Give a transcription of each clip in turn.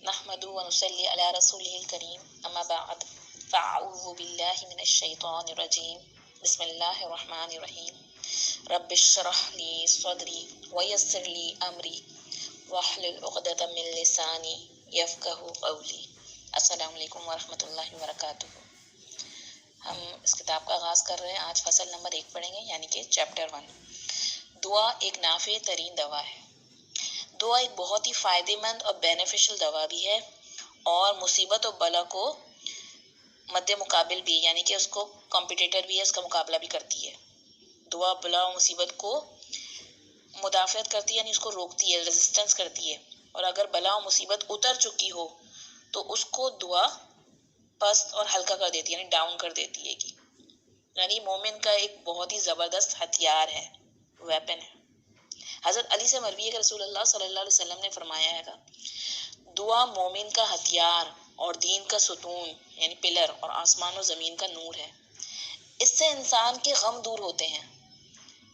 नहमदुहु व नुसल्ली अला रसूलिहिल करीम अम्मा बअद फ़अऊज़ु बिल्लाहि मिनश शैतानिर रजीम बिस्मिल्लाहिर रहमानिर रहीम रब्बिश्रह ली सदरी व यस्सिर ली अमरी वहलुल उक़दतम मिन लिसानी यफ़क़हू क़ौली। अस्सलामु अलैकुम व रहमतुल्लाहि व बरकातुहू। हम इस किताब का आगाज़ कर रहे हैं। आज फसल नंबर 1 पढ़ेंगे, यानी कि चैप्टर 1। दुआ एक नाफ़े तरीन दवा है। दुआ एक बहुत ही फ़ायदेमंद और बेनिफिशियल दवा भी है और मुसीबत और बला को मद्दे मुकाबिल भी, यानी कि उसको कॉम्पिटिटर भी है, उसका मुकाबला भी करती है। दुआ बला और मुसीबत को मुदाफ़अत करती है, यानी उसको रोकती है, रेजिस्टेंस करती है। और अगर बला और मुसीबत उतर चुकी हो तो उसको दुआ पस्त और हल्का कर देती है, यानी डाउन कर देती है कि यानी मोमिन का एक बहुत ही ज़बरदस्त हथियार है, वेपन है। हज़रत अली से मरवी है कि रसूलुल्लाह सल्लल्लाहु अलैहि वसल्लम ने फरमाया है, दुआ मोमिन का हथियार और दीन का सुतून यानी पिलर और आसमान और ज़मीन का नूर है। इससे इंसान के गम दूर होते हैं।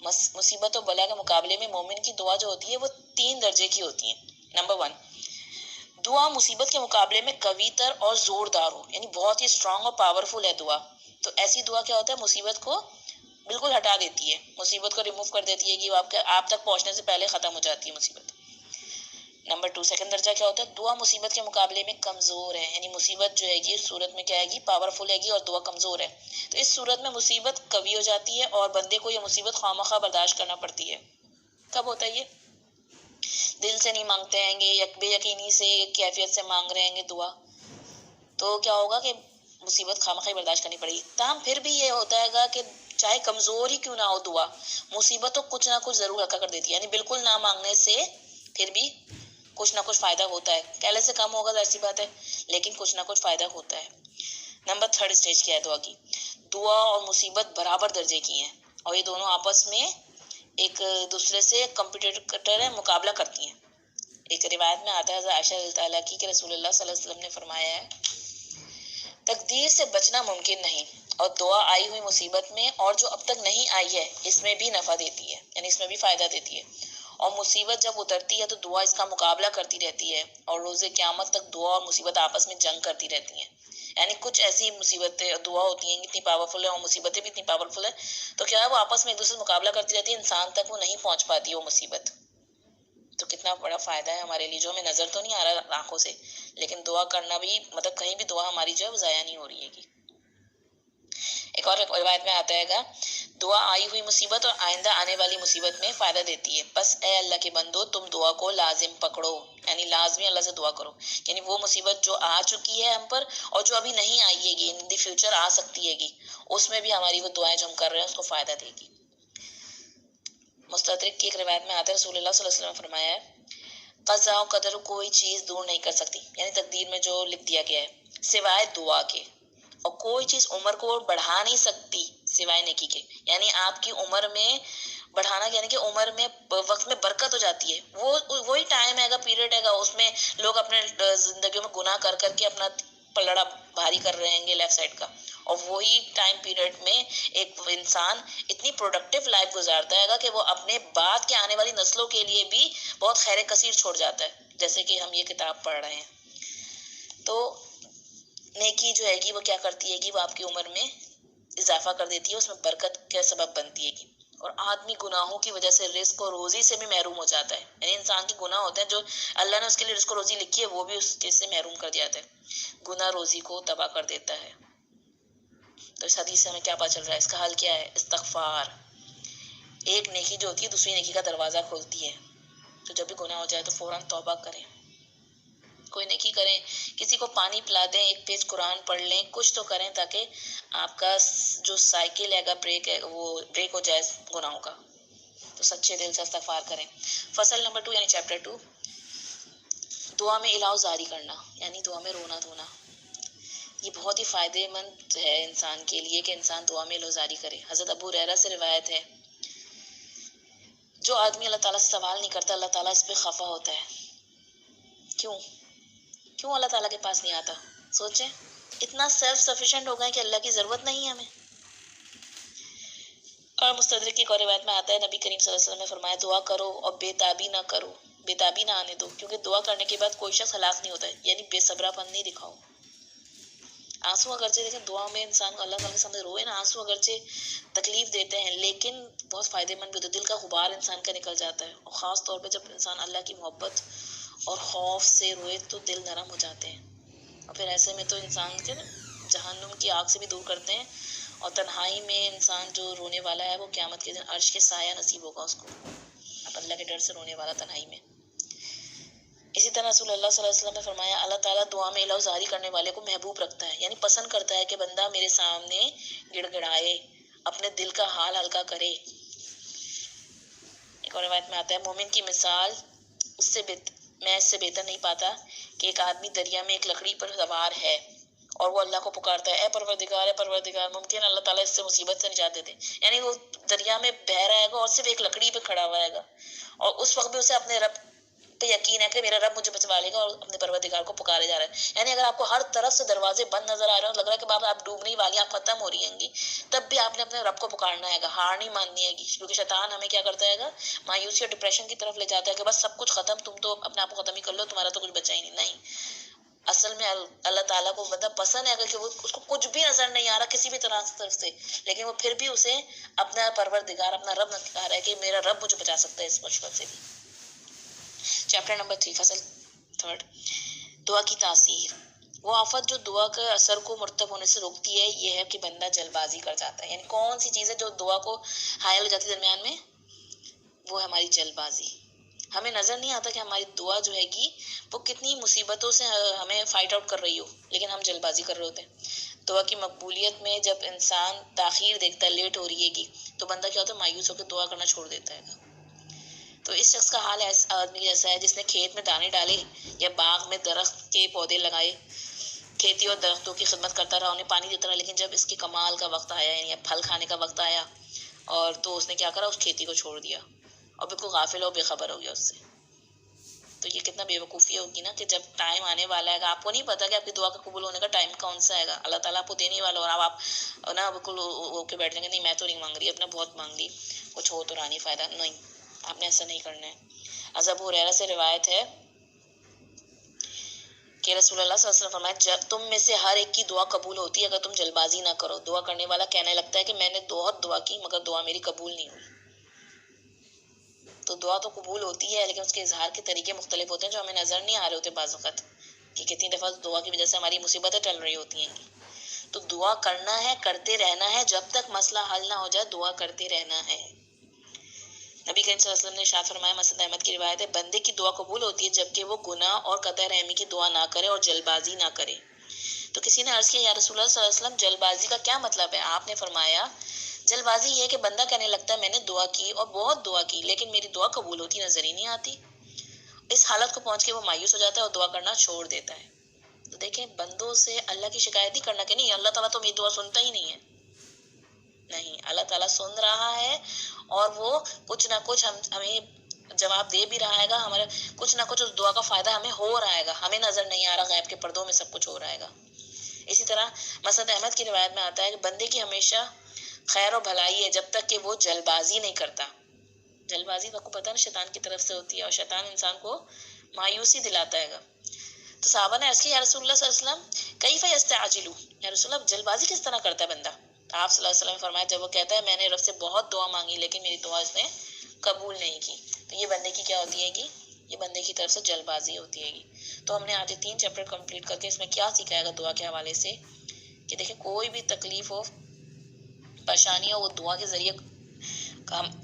मुसीबत और बला के मुकाबले में मोमिन की दुआ जो होती है वो 3 दर्जे की होती है। नंबर 1, दुआ मुसीबत के मुकाबले में कवीतर और ज़ोरदार हो, यानी बहुत ही स्ट्रांग और पावरफुल है दुआ। तो ऐसी दुआ क्या होता है, मुसीबत को बिल्कुल हटा देती है, मुसीबत को रिमूव कर देती है कि वो आप तक पहुंचने से पहले ख़त्म हो जाती है मुसीबत। नंबर 2, सेकंड दर्जा क्या होता है, दुआ मुसीबत के मुकाबले में कमज़ोर है, यानी मुसीबत जो है इस सूरत में क्या है, पावरफुल है और दुआ कमज़ोर है। तो इस सूरत में मुसीबत कवी हो जाती है और बंदे को ये मुसीबत खामखा बर्दाश्त करना पड़ती है। कब होता है ये, दिल से नहीं मांगते हैं, बेयकीनी से कैफियत से मांग रहे हैं दुआ, तो क्या होगा कि मुसीबत खामखा बर्दाश्त करनी पड़ेगी। ताहम फिर भी ये होता है कि चाहे कमज़ोर ही क्यों ना हो दुआ, मुसीबत तो कुछ ना कुछ ज़रूर हल्का कर देती है। यानी बिल्कुल ना मांगने से फिर भी कुछ ना कुछ फ़ायदा होता है। पहले से कम होगा, ऐसी बात है, लेकिन कुछ ना कुछ फ़ायदा होता है। नंबर 3 स्टेज क्या है दुआ की, दुआ और मुसीबत बराबर दर्जे की हैं और ये दोनों आपस में एक दूसरे से कंपटीटर है, मुकाबला करती हैं। एक रिवायत में आता है आयशा रज़ियल्लाहु अन्हा की रसूलुल्लाह सल्लल्लाहु अलैहि वसल्लम ने फरमाया है, तकदीर से बचना मुमकिन नहीं और दुआ आई हुई मुसीबत में और जो अब तक नहीं आई है इसमें भी नफ़ा देती है, यानी इसमें भी फ़ायदा देती है। और मुसीबत जब उतरती है तो दुआ इसका मुकाबला करती रहती है और रोज़े क़यामत तक दुआ और मुसीबत आपस में जंग करती रहती हैं। यानी कुछ ऐसी मुसीबतें दुआ होती हैं इतनी पावरफुल है और मुसीबतें भी इतनी पावरफुल है, तो क्या है वो आपस में एक दूसरे से मुकाबला करती रहती है, इंसान तक वो नहीं पहुँच पाती वो मुसीबत। तो कितना बड़ा फ़ायदा है हमारे लिए, जो हमें नज़र तो नहीं आ रहा आँखों से, लेकिन दुआ करना भी, मतलब कहीं भी दुआ हमारी जो है वो ज़ाया नहीं हो रही है। एक और रिवायत में आता है, दुआ आई हुई मुसीबत और आइंदा आने वाली मुसीबत में फ़ायदा देती है। बस ए अल्लाह के बंदो, तुम दुआ को लाजिम पकड़ो, यानी लाजमी अल्लाह से दुआ करो। यानी वो मुसीबत जो आ चुकी है हम पर और जो अभी नहीं आएगी, इन द फ्यूचर आ सकती है, उसमें भी हमारी वो दुआएं जो हम कर रहे हैं उसको फ़ायदा देगी। मुस्तदरक की एक रिवायत में आता है, रसूलुल्लाह सल्लल्लाहु अलैहि वसल्लम ने फरमाया है, क़ज़ा और क़दर कोई चीज़ दूर नहीं कर सकती, यानी तकदीर में जो लिख दिया गया है, सिवाय दुआ के। और कोई चीज़ उम्र को बढ़ा नहीं सकती सिवाय नेकी के, यानी आपकी उम्र में बढ़ाना, यानी कि उम्र में वक्त में बरकत हो जाती है। वही टाइम हैगा, पीरियड हैगा, उसमें लोग अपने ज़िंदगी में गुनाह कर करके अपना पलड़ा भारी कर रहे हैं लेफ्ट साइड का, और वही टाइम पीरियड में एक इंसान इतनी प्रोडक्टिव लाइफ गुजारता है कि वो अपने बाद के आने वाली नस्लों के लिए भी बहुत खैर कसीर छोड़ जाता है, जैसे कि हम ये किताब पढ़ रहे हैं। तो नेकी जो है वो क्या करती है, वो आपकी उम्र में इजाफा कर देती है, उसमें बरकत का सबब बनती है। और आदमी गुनाहों की वजह से रिस्क और रोज़ी से भी महरूम हो जाता है, यानी इंसान के गुनाह होते हैं जो अल्लाह ने उसके लिए रिस्क और रोज़ी लिखी है वो भी उसके से महरूम कर दिया जाता है। गुनाह रोज़ी को तबाह कर देता है। तो इस हदीस से हमें क्या पता चल रहा है, इसका हल क्या है, इस्तग़फ़ार। एक नेकी जो होती है दूसरी नेकी का दरवाज़ा खोलती है। तो जब भी गुनाह हो जाए तो फ़ौरन तौबा करें, कोई नेकी करें, किसी को पानी पिला दें, एक पेज कुरान पढ़ लें, कुछ तो करें ताकि आपका जो साइकिल है वो ब्रेक हो जाए गुनाहों का। तो सच्चे दिल से इस्तग़फ़ार करें। फसल नंबर 2 यानी चैप्टर 2, दुआ में इलाव जारी करना, यानी दुआ में रोना धोना। ये बहुत ही फ़ायदेमंद है इंसान के लिए कि इंसान दुआ में इलाव जारी करे। हज़रत अबू हुरैरा से रिवायत है, जो आदमी अल्लाह ताला से सवाल नहीं करता अल्लाह ताला इस पर खफा होता है। क्यों अल्लाह ताला के पास नहीं आता? सोचें, इतना सेल्फ सफिशिएंट हो गए कि अल्लाह की ज़रूरत नहीं है हमें। और मुस्तदरक की एक और रिवायत में आता है, नबी करीम सल्लल्लाहु अलैहि वसल्लम ने फरमाया, दुआ करो और बेताबी ना करो, बेताबी ना आने दो, क्योंकि दुआ करने के बाद कोई शख्स हलाक नहीं होता है, यानी बेसब्रापन नहीं दिखाओ। आंसू अगरचे देखें दुआ में इंसान को अल्लाह ताला के सामने रोए ना, आंसू अगरचे तकलीफ देते हैं लेकिन बहुत फ़ायदेमंद भी होते हैं, दिल का गुबार इंसान का निकल जाता है। और ख़ास तौर पे जब इंसान अल्लाह की मोहब्बत और खौफ से रोए तो दिल नरम हो जाते हैं, और फिर ऐसे में तो इंसान के जहन्नुम की आग से भी दूर करते हैं। और तन्हाई में इंसान जो रोने वाला है वो क़यामत के दिन अर्श के साया नसीब होगा उसको, अब अल्लाह के डर से रोने वाला तन्हाई में। इसी तरह रसूलुल्लाह सल्लल्लाहु अलैहि वसल्लम ने फरमाया, अल्लाह ताला दुआ में इलाज़ारी करने वाले को महबूब रखता है, यानी पसंद करता है कि बंदा मेरे सामने गिड़गिड़ाए, अपने दिल का हाल हल्का करे। एक और रिवायत में आता है, मोमिन की मिसाल मैं इससे बेहतर नहीं पाता कि एक आदमी दरिया में एक लकड़ी पर सवार है और वो अल्लाह को पुकारता है, ए परवरदिगार, मुमकिन अल्लाह ताला इससे मुसीबत से निजात दे दे। यानी वो दरिया में बह रहेगा और सिर्फ एक लकड़ी पे खड़ा हुआ रहेगा, और उस वक्त भी उसे अपने रब पे यकीन है कि मेरा रब मुझे बचवा लेगा, और अपने परवरदिगार को पुकारे जा रहा है। यानी अगर आपको हर तरफ से दरवाजे बंद नजर आ रहे हैं, लग रहा है कि बाबा आप डूबने वाली, आप खत्म हो रही हैंगी, तब भी आपने अपने रब को पुकारना है, हार नहीं माननी है, क्योंकि शैतान हमें क्या करता है, मायूसी और डिप्रेशन की तरफ ले जाता है कि बस सब कुछ खत्म, तुम तो अपने आप को खत्म ही कर लो, तुम्हारा तो कुछ बचा ही नहीं। असल में अल्लाह ताला को मतलब पसंद है अगर कि वो उसको कुछ भी नजर नहीं आ रहा किसी भी तरफ से, लेकिन वो फिर भी उसे अपना परवरदिगार, अपना रब कह रहा है कि मेरा रब मुझे बचा सकता है इस मुश्किल से भी। चैप्टर नंबर 3, फसल 3, दुआ की तासीर। वो आफत जो दुआ के असर को मुर्तब होने से रोकती है ये है कि बंदा जल्दबाजी कर जाता है। यानी कौन सी चीज़ है जो दुआ को हायल हो जाती है दरमियान में, वो है हमारी जल्दबाजी। हमें नज़र नहीं आता कि हमारी दुआ जो हैगी वो कितनी मुसीबतों से हमें फाइट आउट कर रही हो, लेकिन हम जल्दबाजी कर रहे होते हैं। दुआ की मकबूलियत में जब इंसान ताखीर देखता है, लेट हो रही हैगी, तो बंदा क्या होता है, मायूस होकर दुआ करना छोड़ देता है। तो इस शख्स का हाल ऐसा आदमी जैसा है जिसने खेत में दाने डाले या बाग में दरख्त के पौधे लगाए, खेती और दरख्तों की खिदमत करता रहा, उन्हें पानी देता रहा, लेकिन जब इसके कमाल का वक्त आया, यानी फल खाने का वक्त आया, और तो उसने क्या करा, उस खेती को छोड़ दिया और बिल्कुल गाफिल और बेखबर हो गया उससे। तो ये कितना बेवकूफ़ी होगी ना कि जब टाइम आने वाला है, आपको नहीं पता कि आपकी दुआ का कबूल होने का टाइम कौन सा आएगा, अल्लाह ताला आपको देने वाला, और आप ना बिल्कुल होके बैठ जाएंगे, नहीं मैं तो नहीं मांग रही, अपना बहुत मांग ली, कुछ हो तो रहा नहीं फ़ायदा, नहीं, आपने ऐसा नहीं करना है। अबू हुरैरा से रिवायत है कि रसूलुल्लाह सल्लल्लाहु अलैहि वसल्लम फरमाया, तुम में से हर एक की दुआ कबूल होती है अगर तुम जल्दबाजी ना करो। दुआ करने वाला कहने लगता है कि मैंने बहुत दुआ की मगर दुआ मेरी कबूल नहीं हुई। तो दुआ तो कबूल होती है, लेकिन उसके इजहार के तरीके मुख्तलिफ होते हैं जो हमें नज़र नहीं आ रहे होते बाज़ वक़्त, कि कितनी दफ़ा दुआ की वजह से हमारी मुसीबतें टल रही होती हैं। तो दुआ करना है, करते रहना है, जब तक मसला हल ना हो जाए दुआ करते रहना है। नबी करीम सल्लल्लाहु अलैहि वसल्लम ने इरशाद फरमाया, मसनद अहमद की रिवायत है, बंदे की दुआ कबूल होती है जबकि वो गुनाह और कतई रहमी की दुआ ना करे और जल्दबाजी ना करे। तो किसी ने अर्ज़ किया, या रसूलुल्लाह सल्लल्लाहु अलैहि वसल्लम जल्दबाजी का क्या मतलब है? आपने फरमाया, जल्दबाजी ये है कि बंदा कहने लगता है मैंने दुआ की और बहुत दुआ की, लेकिन मेरी दुआ कबूल होती नजर ही नहीं आती। इस हालत को पहुंच के वो मायूस हो जाता है और दुआ करना छोड़ देता है। तो देखें, बंदों से अल्लाह की शिकायत नहीं करना कि नहीं अल्लाह ताला तो मेरी दुआ सुनता ही नहीं है। नहीं, अल्लाह ताला सुन रहा है और वो कुछ ना कुछ हमें जवाब दे भी रहा है, हमारे कुछ ना कुछ उस दुआ का फ़ायदा हमें हो रहा है, हमें नज़र नहीं आ रहा, गैब के पर्दों में सब कुछ हो रहा है। इसी तरह मसनद अहमद की रिवायत में आता है कि बंदे की हमेशा खैर और भलाई है जब तक कि वो जल्दबाजी नहीं करता। जल्दबाजी आपको पता है ना शैतान की तरफ से होती है, और शैतान इंसान को मायूसी दिलाता है। तो साहबा ने अर्ज़ किया, या रसूलुल्लाह सल्लल्लाहु अलैहि वसल्लम कैफ़ यस्तअजिलु, या रसूलुल्लाह जल्दबाजी किस तरह करता है बंदा? आप सल्लल्लाहु अलैहि वसल्लम ने फरमाया, जब वो कहता है मैंने रब से बहुत दुआ मांगी लेकिन मेरी दुआ इसने कबूल नहीं की, तो ये बंदे की क्या होती है कि ये बंदे की तरफ से जल्दबाजी होती है। तो हमने आज 3 चैप्टर कंप्लीट करके इसमें क्या सीखाएगा दुआ के हवाले से, कि देखें कोई भी तकलीफ हो, परेशानी हो, वो दुआ के ज़रिए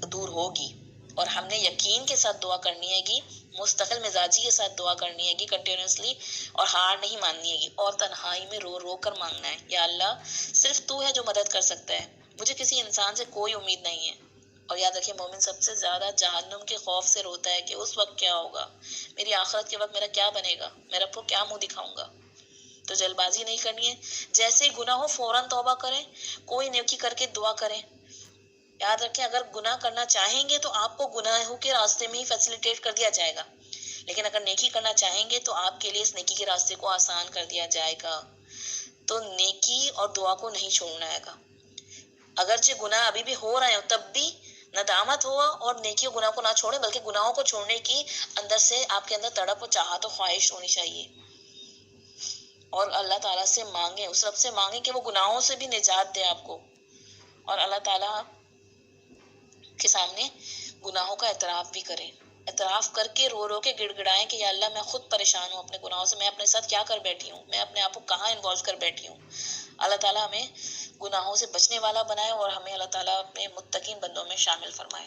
दूर होगी, और हमने यकीन के साथ दुआ करनी है कि मुस्तकिल मिजाजी के साथ दुआ करनी है कि कंटिन्यूसली, और हार नहीं माननी है, और तन्हाई में रो रो कर मांगना है, या अल्लाह सिर्फ तू है जो मदद कर सकता है, मुझे किसी इंसान से कोई उम्मीद नहीं है। और याद रखिए, मोमिन सबसे ज़्यादा जहन्नुम के खौफ से रोता है कि उस वक्त क्या होगा, मेरी आखिरत के वक्त मेरा क्या बनेगा, मैं रब को क्या मुँह दिखाऊंगा। तो जल्दबाजी नहीं करनी है, जैसे गुनाह हो फौरन तौबा करें, कोई नेकी करके दुआ करें। याद रखें, अगर गुनाह करना चाहेंगे तो आपको गुनाहों के रास्ते में ही फैसिलिटेट कर दिया जाएगा, लेकिन अगर नेकी करना चाहेंगे तो आपके लिए इस नेकी के रास्ते को आसान कर दिया जाएगा। तो नेकी और दुआ को नहीं छोड़ना है। अगरचे गुनाह अभी भी हो रहे हो तब भी ندامت ہو اور نیکی و گناہ کو نہ چھوڑیں، بلکہ گناہوں کو چھوڑنے کی اندر سے آپ کے اندر تڑپ و چاہت و خواہش ہونی چاہیے، اور اللہ تعالیٰ سے مانگیں، اس رب سے مانگیں کہ وہ گناہوں سے بھی نجات دے آپ کو، اور اللہ تعالیٰ کے سامنے گناہوں کا اعتراف بھی کریں، اعتراف کر کے رو رو کے گڑ گڑائیں کہ یا اللہ میں خود پریشان ہوں اپنے گناہوں سے، میں اپنے ساتھ کیا کر بیٹھی ہوں، میں اپنے آپ کو کہاں انوالو کر بیٹھی ہوں۔ اللہ تعالیٰ ہمیں گناہوں سے بچنے والا بنائے اور ہمیں اللہ تعالیٰ اپنے متقین بندوں میں شامل فرمائے۔